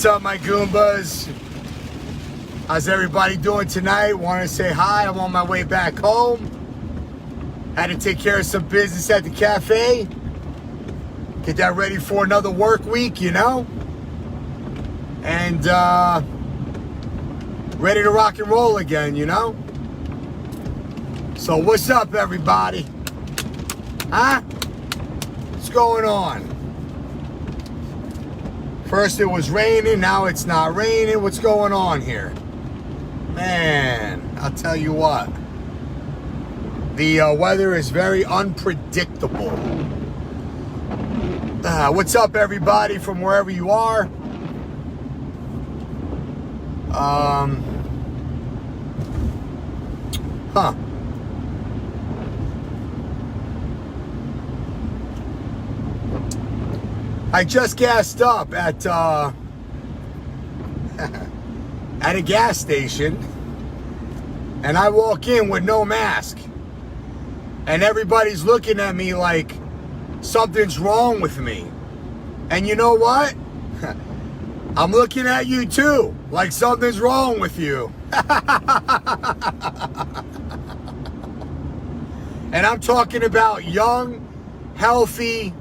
What's up, my Goombas? How's everybody doing tonight? Want to say hi. I'm on my way back home. Had to take care of some business at the cafe. Get that ready for another work week, you know? And ready to rock and roll again, you know? So what's up, everybody? Huh? What's going on? First it was raining, now it's not raining. What's going on here? Man, I'll tell you what. The weather is very unpredictable. What's up, everybody, from wherever you are? I just gassed up at a gas station, and I walk in with no mask, and everybody's looking at me like something's wrong with me. And you know what? I'm looking at you too, like something's wrong with you. And I'm talking about young, healthy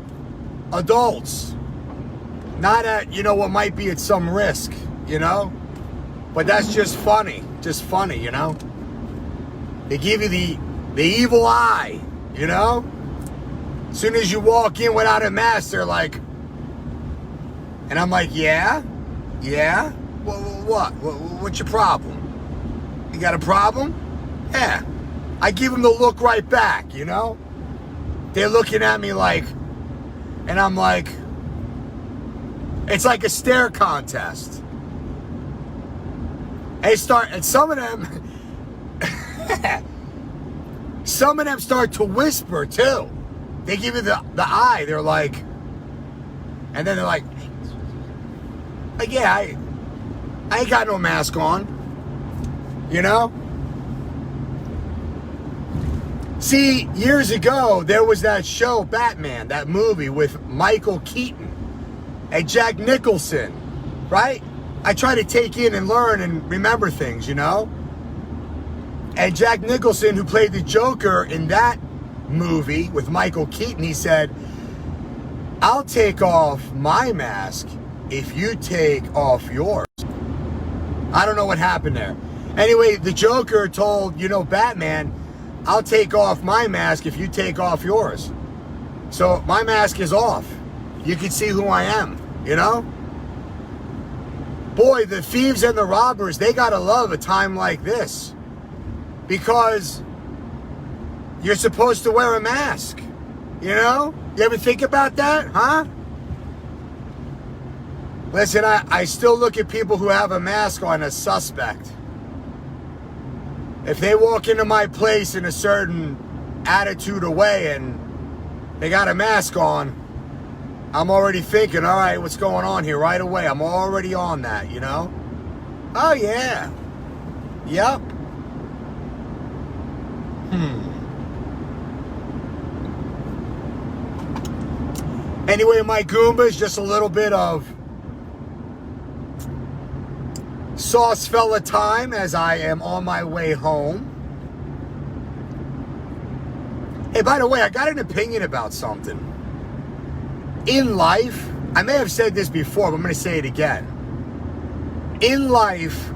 adults. Not at, you know, what might be at some risk, you know? But that's just funny, you know? They give you the evil eye, you know? As soon as you walk in without a mask, they're like, and I'm like, yeah? What? What's your problem? You got a problem? Yeah. I give them the look right back, you know? They're looking at me like, and I'm like, it's like a stare contest. And some of them start to whisper too. They give you the eye. They're like, and then they're like, yeah, I ain't got no mask on, you know? See, years ago, there was that show, Batman, that movie with Michael Keaton and Jack Nicholson, right? I try to take in and learn and remember things, you know? And Jack Nicholson, who played the Joker in that movie with Michael Keaton, he said, I'll take off my mask if you take off yours. I don't know what happened there. Anyway, the Joker told, you know, Batman, I'll take off my mask if you take off yours. So my mask is off. You can see who I am, you know? Boy, the thieves and the robbers, they gotta love a time like this. Because you're supposed to wear a mask, you know? You ever think about that, huh? Listen, I still look at people who have a mask on as suspect. If they walk into my place in a certain attitude or way and they got a mask on, I'm already thinking, all right, what's going on here right away? I'm already on that, you know? Oh, yeah. Yep. Anyway, my Goombas, just a little bit of sauce fella time as I am on my way home. Hey, by the way, I got an opinion about something. In life, I may have said this before, but I'm going to say it again. In life,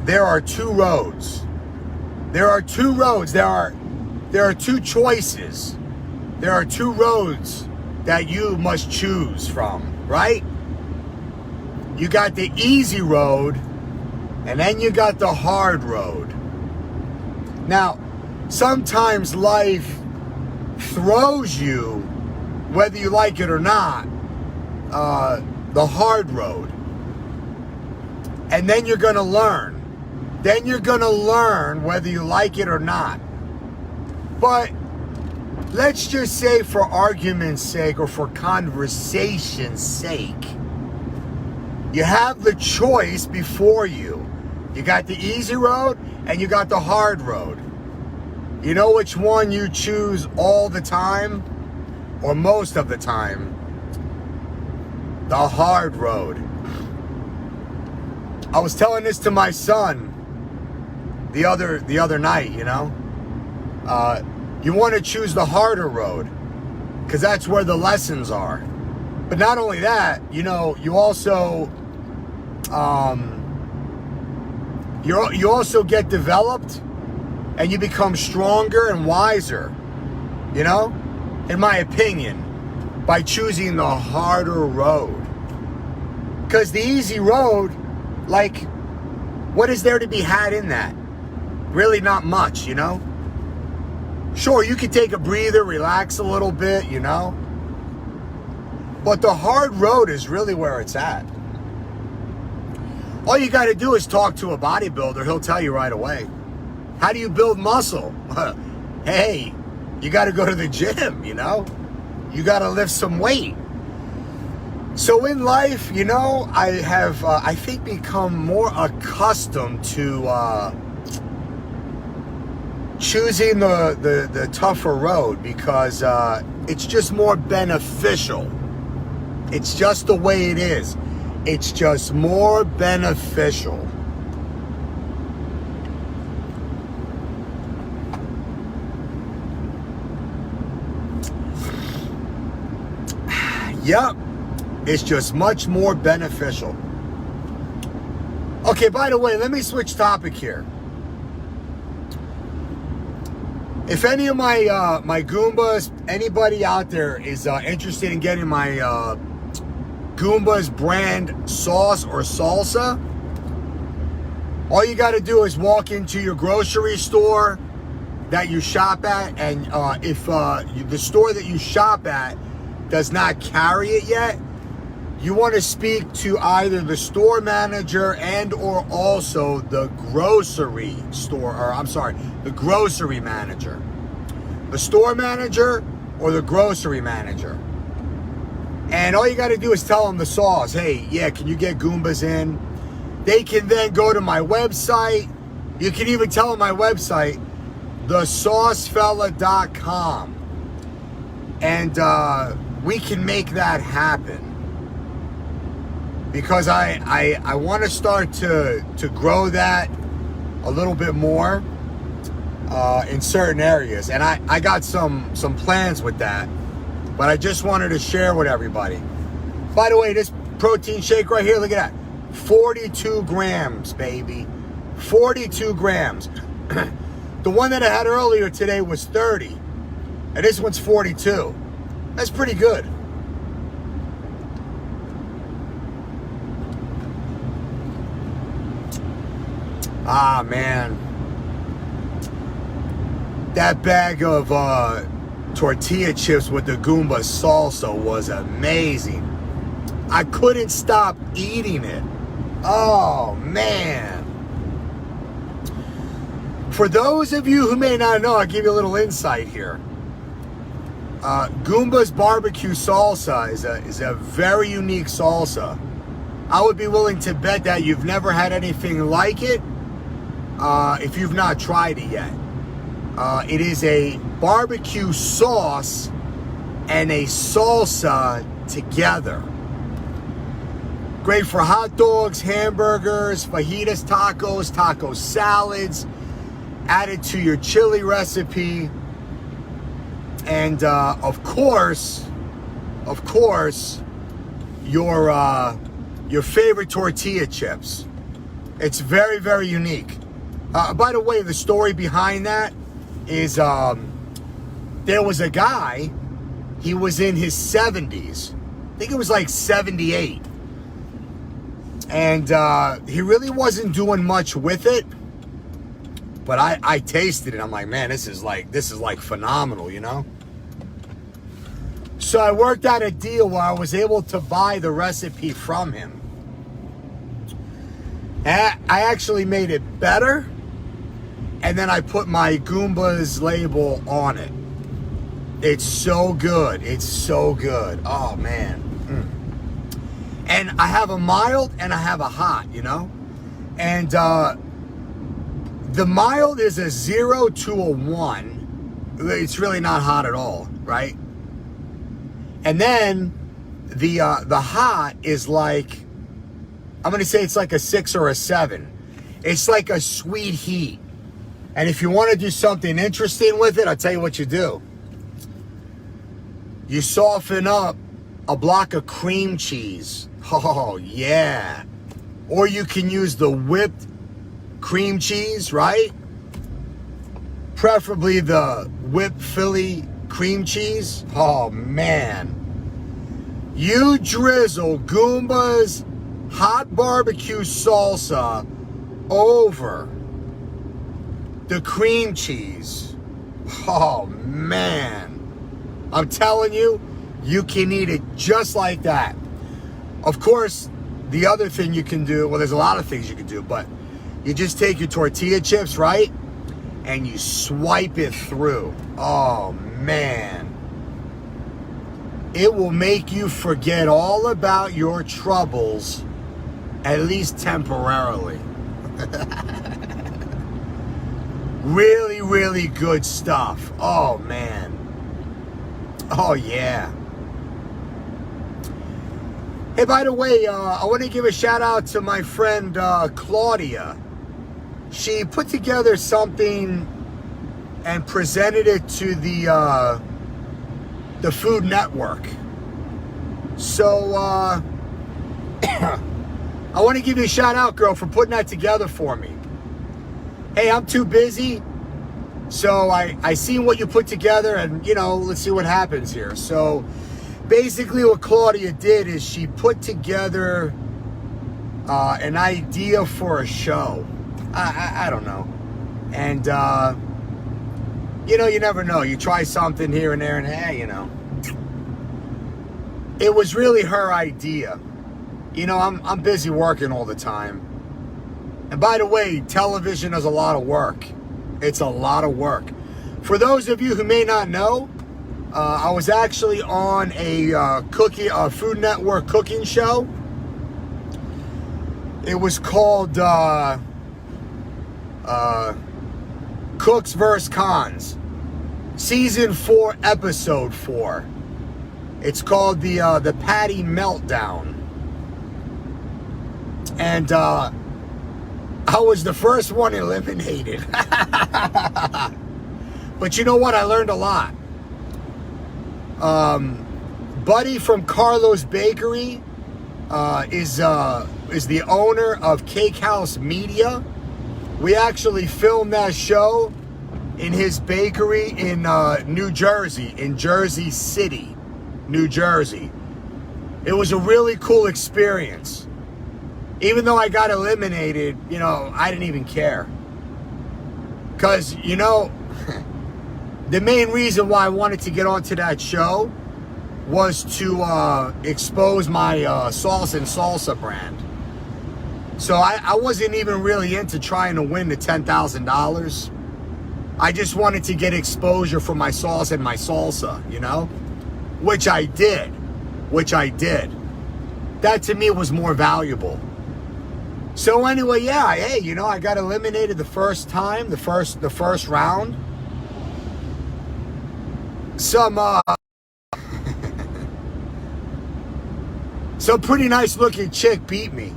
there are two roads. There are two roads. There are two choices. There are two roads that you must choose from, right? You got the easy road, and then you got the hard road. Now, sometimes life throws you, whether you like it or not, the hard road. And then you're gonna learn. Then you're gonna learn whether you like it or not. But let's just say, for argument's sake or for conversation's sake, you have the choice before you. You got the easy road and you got the hard road. You know which one you choose all the time, or most of the time? The hard road. I was telling this to my son the other night, you know. You want to choose the harder road because that's where the lessons are. But not only that, you know, you also you also get developed and you become stronger and wiser, you know, in my opinion, by choosing the harder road. Because the easy road, like, what is there to be had in that? Really not much, you know? Sure, you can take a breather, relax a little bit, you know? But the hard road is really where it's at. All you got to do is talk to a bodybuilder. He'll tell you right away. How do you build muscle? Hey, you got to go to the gym, you know? You got to lift some weight. So in life, you know, I have, I think, become more accustomed to choosing the tougher road because it's just more beneficial. It's just the way it is. It's just more beneficial. Yep. It's just much more beneficial. Okay, by the way, let me switch topic here. If any of my my Goombas, anybody out there is interested in getting my Goombas brand sauce or salsa, all you got to do is walk into your grocery store that you shop at, and if the store that you shop at does not carry it yet, you want to speak to either the store manager and or also the grocery store, or I'm sorry, the grocery manager. The store manager or the grocery manager. And all you got to do is tell them the sauce. Hey, yeah, can you get Goombas in? They can then go to my website. You can even tell them my website, thesaucefella.com. And we can make that happen. Because I want to start to grow that a little bit more in certain areas. And I got some plans with that. But I just wanted to share with everybody. By the way, this protein shake right here, look at that. 42 grams, baby. 42 grams. The one that I had earlier today was 30. And this one's 42. That's pretty good. Ah, man. That bag of tortilla chips with the Goombas Salsa was amazing. I couldn't stop eating it. Oh, man. For those of you who may not know, I'll give you a little insight here. Goombas barbecue salsa is a very unique salsa. I would be willing to bet that you've never had anything like it if you've not tried it yet. It is a barbecue sauce and a salsa together. Great for hot dogs, hamburgers, fajitas, tacos, taco salads. Added to your chili recipe. And of course, your favorite tortilla chips. It's very, very unique. By the way, the story behind that is there was a guy, he was in his 70s. I think it was like 78. And he really wasn't doing much with it. But I tasted it. I'm like, man, this is like phenomenal, you know? So I worked out a deal where I was able to buy the recipe from him. And I actually made it better. And then I put my Goombas label on it. It's so good. It's so good. Oh, man. And I have a mild and I have a hot, you know? And the mild is a 0 to a 1. It's really not hot at all, right? And then the hot is like I'm going to say it's like a 6 or a 7. It's like a sweet heat. And if you want to do something interesting with it, I'll tell you what you do. You soften up a block of cream cheese. Oh, yeah. Or you can use the whipped cream cheese, right? Preferably the whipped Philly cream cheese. Oh, man. You drizzle Goomba's hot barbecue salsa over the cream cheese. Oh, man. I'm telling you, you can eat it just like that. Of course, the other thing you can do, well, there's a lot of things you can do, but you just take your tortilla chips, right? And you swipe it through. Oh, man. It will make you forget all about your troubles, at least temporarily. Really, really good stuff. Oh, man. Oh, yeah. Hey, by the way, I want to give a shout out to my friend Claudia. She put together something and presented it to the Food Network. So, I want to give you a shout out, girl, for putting that together for me. Hey, I'm too busy, so I seen what you put together, and, you know, let's see what happens here. So, basically what Claudia did is she put together an idea for a show. I don't know. And, you know, you never know. You try something here and there, and hey, you know. It was really her idea. You know, I'm busy working all the time. And by the way, television is a lot of work. It's a lot of work. For those of you who may not know, I was actually on a Food Network cooking show. It was called Cooks vs. Cons, Season 4, Episode 4. It's called the Patty Meltdown. And I was the first one eliminated. But you know what? I learned a lot. Buddy from Carlos Bakery is the owner of Cake House Media. We actually filmed that show in his bakery in New Jersey, in Jersey City, New Jersey. It was a really cool experience. Even though I got eliminated, you know, I didn't even care. Because, you know, the main reason why I wanted to get onto that show was to expose my Sauce and Salsa brand. So I wasn't even really into trying to win the $10,000. I just wanted to get exposure for my sauce and my salsa, you know? Which I did. That to me was more valuable. So anyway, yeah, hey, you know, I got eliminated the first time, the first round. Some pretty nice looking chick beat me.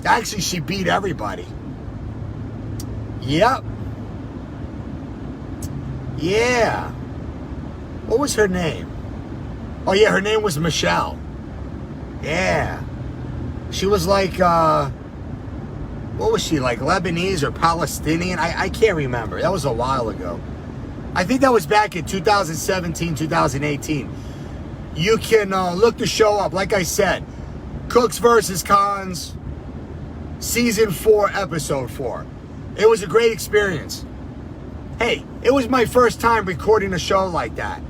Actually, she beat everybody. Yep. Yeah. What was her name? Oh yeah, her name was Michelle. Yeah. She was like, what was she, like Lebanese or Palestinian? I can't remember. That was a while ago. I think that was back in 2017, 2018. You can look the show up. Like I said, Cooks vs. Cons, Season 4, Episode 4. It was a great experience. Hey, it was my first time recording a show like that.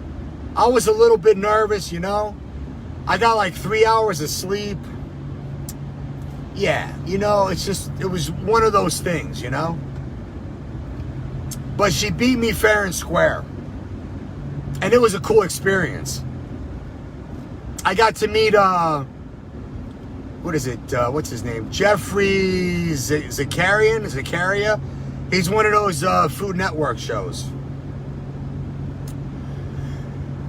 I was a little bit nervous, you know. I got like 3 hours of sleep. Yeah, you know, it was one of those things, you know. But she beat me fair and square. And it was a cool experience. I got to meet, what's his name? Jeffrey Zakaria. He's one of those Food Network shows.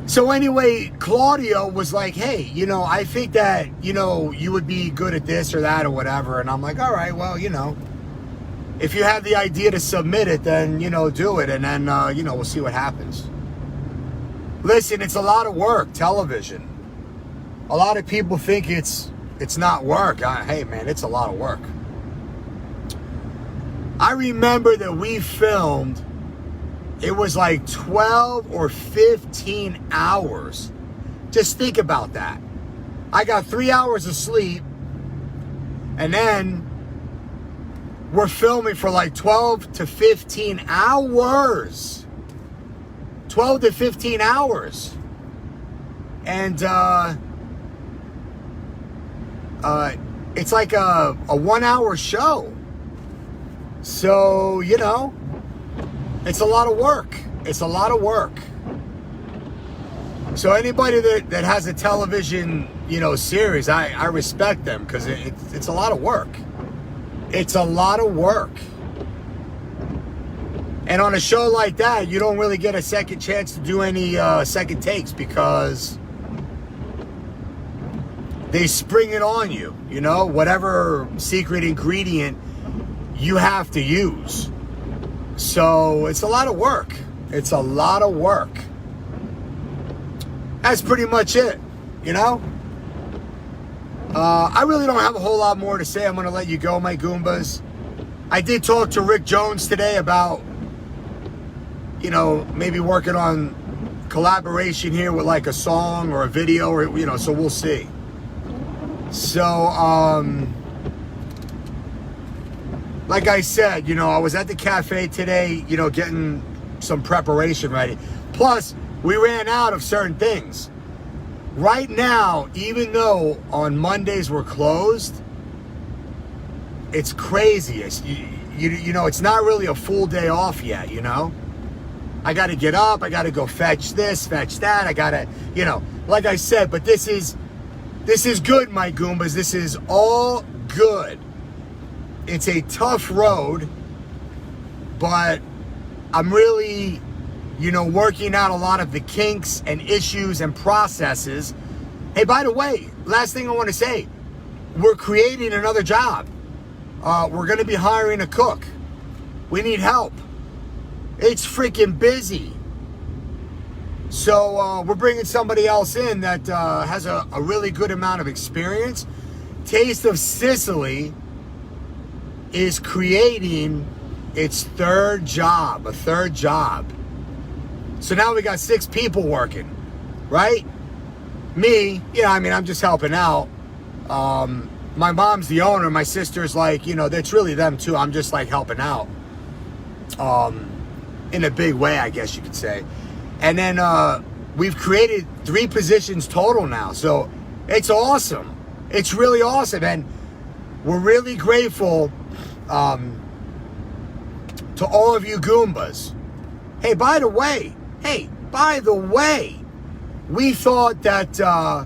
So anyway, Claudio was like, hey, you know, I think that, you know, you would be good at this or that or whatever. And I'm like, all right, well, you know, if you have the idea to submit it, then, you know, do it. And then, you know, we'll see what happens. Listen, it's a lot of work, television. A lot of people think it's not work. Hey, man, it's a lot of work. I remember that we filmed, it was like 12 or 15 hours. Just think about that. I got 3 hours of sleep, and then we're filming for like 12 to 15 hours. 12 to 15 hours. And it's like a 1 hour show. So, you know, it's a lot of work. It's a lot of work. So anybody that has a television, you know, series, I respect them, because it's a lot of work. It's a lot of work. And on a show like that, you don't really get a second chance to do any second takes, because they spring it on you, you know, whatever secret ingredient you have to use. So it's a lot of work. It's a lot of work. That's pretty much it, you know? I really don't have a whole lot more to say. I'm going to let you go, my Goombas. I did talk to Rick Jones today about, you know, maybe working on collaboration here with like a song or a video, or, you know, so we'll see. So, like I said, you know, I was at the cafe today, you know, getting some preparation ready. Plus, we ran out of certain things. Right now, even though on Mondays we're closed, it's crazy. You know, it's not really a full day off yet, you know? I got to get up. I got to go fetch this, fetch that. I got to, you know, like I said, but this is good, my Goombas. This is all good. It's a tough road, but I'm really, you know, working out a lot of the kinks and issues and processes. Hey, by the way, last thing I want to say, we're creating another job. We're going to be hiring a cook. We need help. It's freaking busy. So we're bringing somebody else in that has a really good amount of experience. Taste of Sicily is creating its third job, a third job. So now we got 6 people working, right? Me, yeah, I mean, I'm just helping out. My mom's the owner. My sister's like, you know, that's really them too. I'm just like helping out. In a big way, I guess you could say. And then we've created 3 positions total now. So it's awesome. It's really awesome. And we're really grateful to all of you Goombas. Hey, by the way, we thought that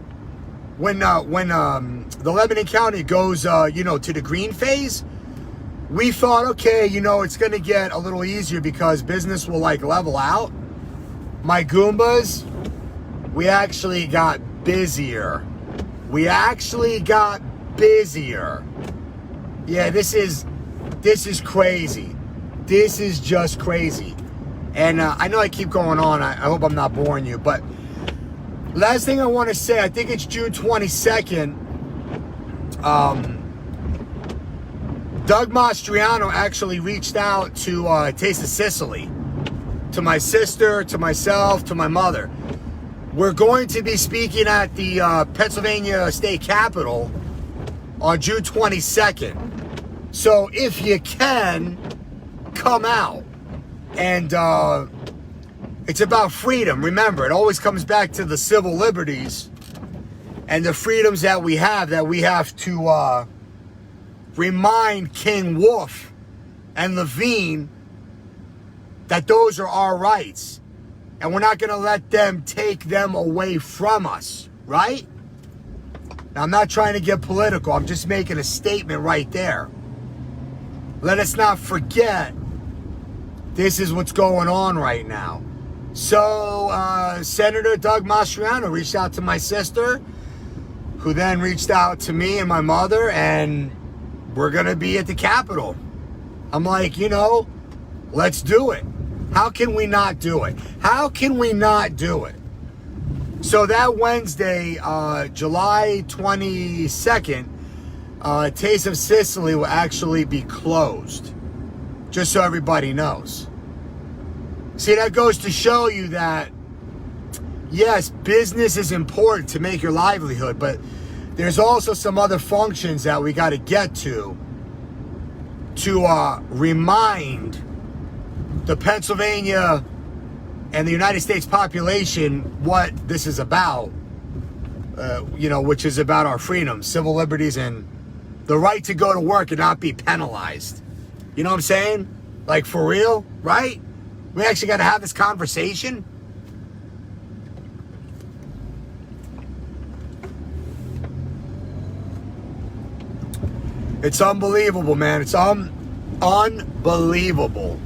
when the Lebanon County goes, you know, to the green phase, we thought, okay, you know, it's going to get a little easier because business will like level out. My Goombas, we actually got busier. Yeah, this is crazy. This is just crazy. And I know I keep going on. I hope I'm not boring you. But last thing I want to say, I think it's June 22nd. Doug Mastriano actually reached out to Taste of Sicily. To my sister, to myself, to my mother. We're going to be speaking at the Pennsylvania State Capitol on June 22nd. So if you can, come out. And it's about freedom. Remember, it always comes back to the civil liberties and the freedoms that we have to remind King Wolf and Levine that those are our rights. And we're not going to let them take them away from us, right? Now, I'm not trying to get political. I'm just making a statement right there. Let us not forget this is what's going on right now. So Senator Doug Mastriano reached out to my sister, who then reached out to me and my mother, and we're going to be at the Capitol. I'm like, let's do it. How can we not do it? How can we not do it? So that Wednesday, July 22nd, Taste of Sicily will actually be closed. Just so everybody knows. See, that goes to show you that, yes, business is important to make your livelihood, but there's also some other functions that we got to get to remind the Pennsylvania and the United States population what this is about, which is about our freedoms, civil liberties, and the right to go to work and not be penalized. You know what I'm saying? Like, for real, right? We actually got to have this conversation. It's unbelievable, man. It's unbelievable.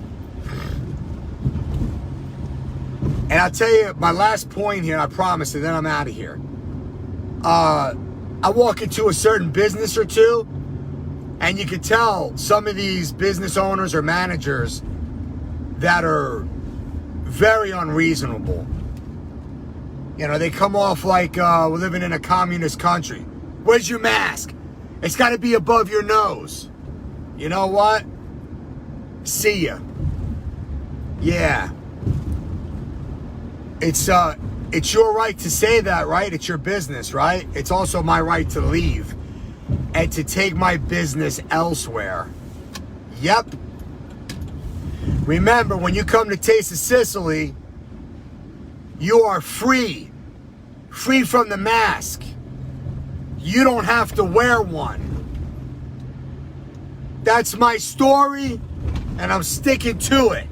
And I'll tell you my last point here, I promise, and then I'm out of here. I walk into a certain business or two, and you can tell some of these business owners or managers that are very unreasonable. They come off like we're living in a communist country. Where's your mask? It's got to be above your nose. You know what? See ya. Yeah. It's your right to say that, right? It's your business, right? It's also my right to leave and to take my business elsewhere. Yep. Remember, when you come to Taste of Sicily, you are free. Free from the mask. You don't have to wear one. That's my story, and I'm sticking to it.